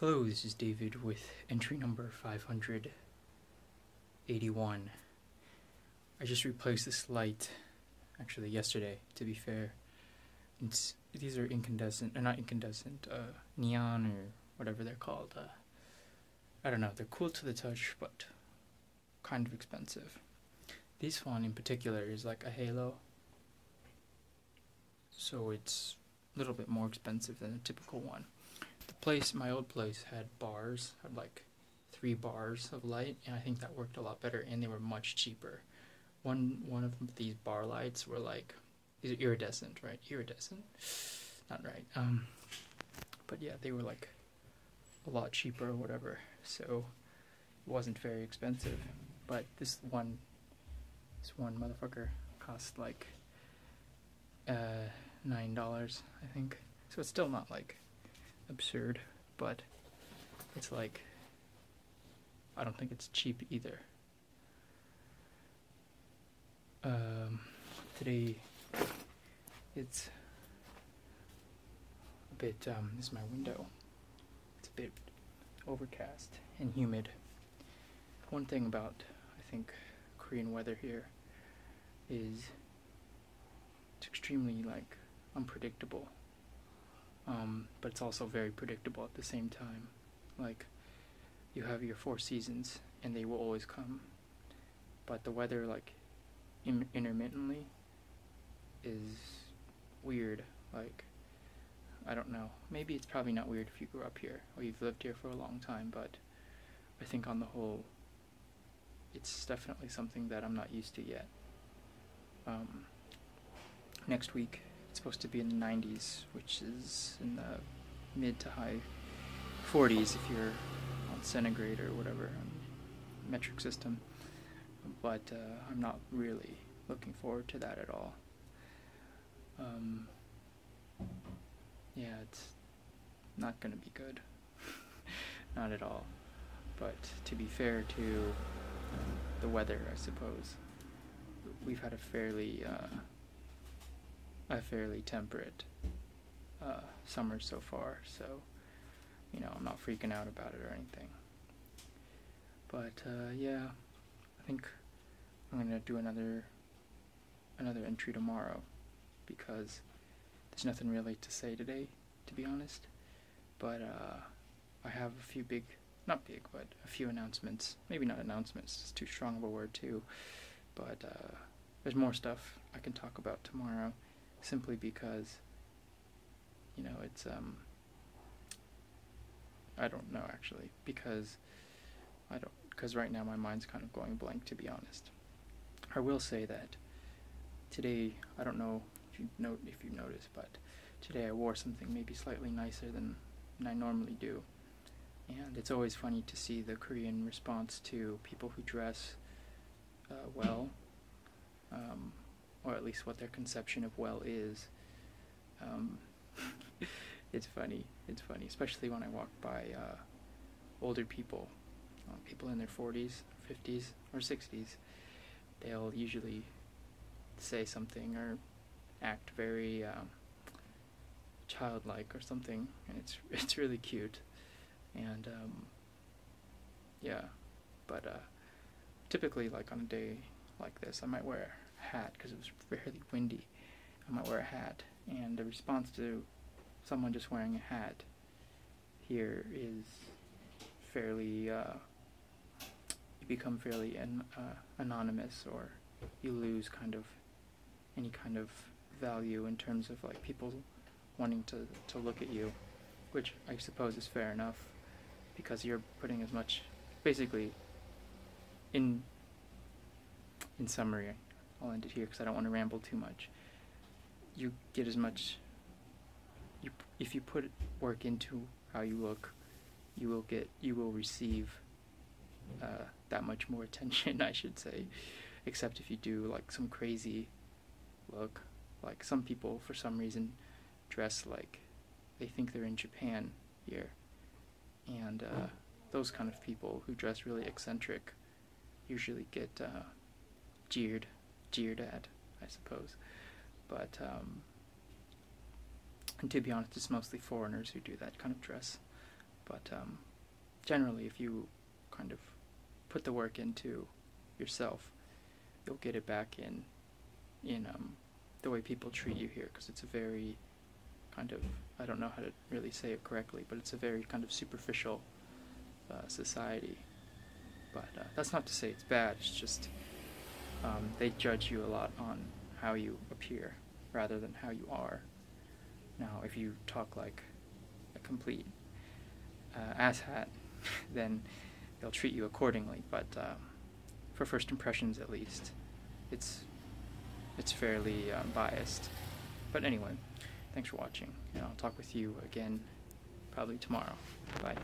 Hello, this is David with entry number 581. I just replaced this light, actually yesterday, to be fair. These are incandescent, not incandescent, neon or whatever they're called. I don't know, they're cool to the touch, but kind of expensive. This one in particular is like a halo, so it's a little bit more expensive than a typical one. My old place had like 3 bars of light, and I think that worked a lot better, and they were much cheaper. One of these bar lights were like, these are iridescent, right? Iridescent? Not right. But yeah, they were like a lot cheaper or whatever, so it wasn't very expensive. But this one motherfucker cost like $9, I think. So it's still not like absurd, but it's like, I don't think it's cheap either. Today it's a bit, this is my window. It's a bit overcast and humid. One thing about, I think, Korean weather here is it's extremely like unpredictable. But it's also very predictable at the same time. Like, you have your 4 seasons, and they will always come. But the weather, like, intermittently is weird. Like, I don't know. Maybe it's probably not weird if you grew up here, or you've lived here for a long time, but I think on the whole, it's definitely something that I'm not used to yet. Next week, it's supposed to be in the 90s, which is in the mid to high 40s if you're on centigrade or whatever, metric system. But I'm not really looking forward to that at all. Yeah, it's not going to be good. Not at all. But to be fair to the weather, I suppose, we've had a fairly temperate summer so far, so I'm not freaking out about it or anything. But yeah, I think I'm gonna do another entry tomorrow, because there's nothing really to say today, to be honest. But I have a few not big, but a few announcements. Maybe not announcements, it's too strong of a word too. But there's more stuff I can talk about tomorrow, simply because it's I don't know, actually, because right now my mind's kind of going blank, to be honest. I will say that today, I don't know if you noticed, but today I wore something maybe slightly nicer than I normally do. And it's always funny to see the Korean response to people who dress well, or at least what their conception of well is. It's funny, especially when I walk by older people, people in their 40s, 50s, or 60s. They'll usually say something or act very childlike or something, and it's really cute. And yeah, but typically, like on a day like this, I might wear a hat because it was fairly windy. I might wear a hat, and the response to someone just wearing a hat here is fairly, you become fairly anonymous, or you lose any kind of value in terms of like people wanting to look at you, which I suppose is fair enough, because you're putting as much, basically, in summary, I'll end it here because I don't want to ramble too much. You get as much, if you put work into how you look, you will receive that much more attention, I should say. Except if you do like some crazy look, like some people for some reason dress like they think they're in Japan here, and those kind of people who dress really eccentric usually get jeered at, I suppose. But and to be honest, it's mostly foreigners who do that kind of dress. But generally, if you kind of put the work into yourself, you'll get it back in the way people treat you here, because it's a very kind of, I don't know how to really say it correctly, but it's a very kind of superficial society. But that's not to say it's bad, it's just they judge you a lot on how you appear rather than how you are. Now, if you talk like a complete asshat, then they'll treat you accordingly, but for first impressions at least, it's fairly biased. But anyway, thanks for watching, and I'll talk with you again probably tomorrow. Bye.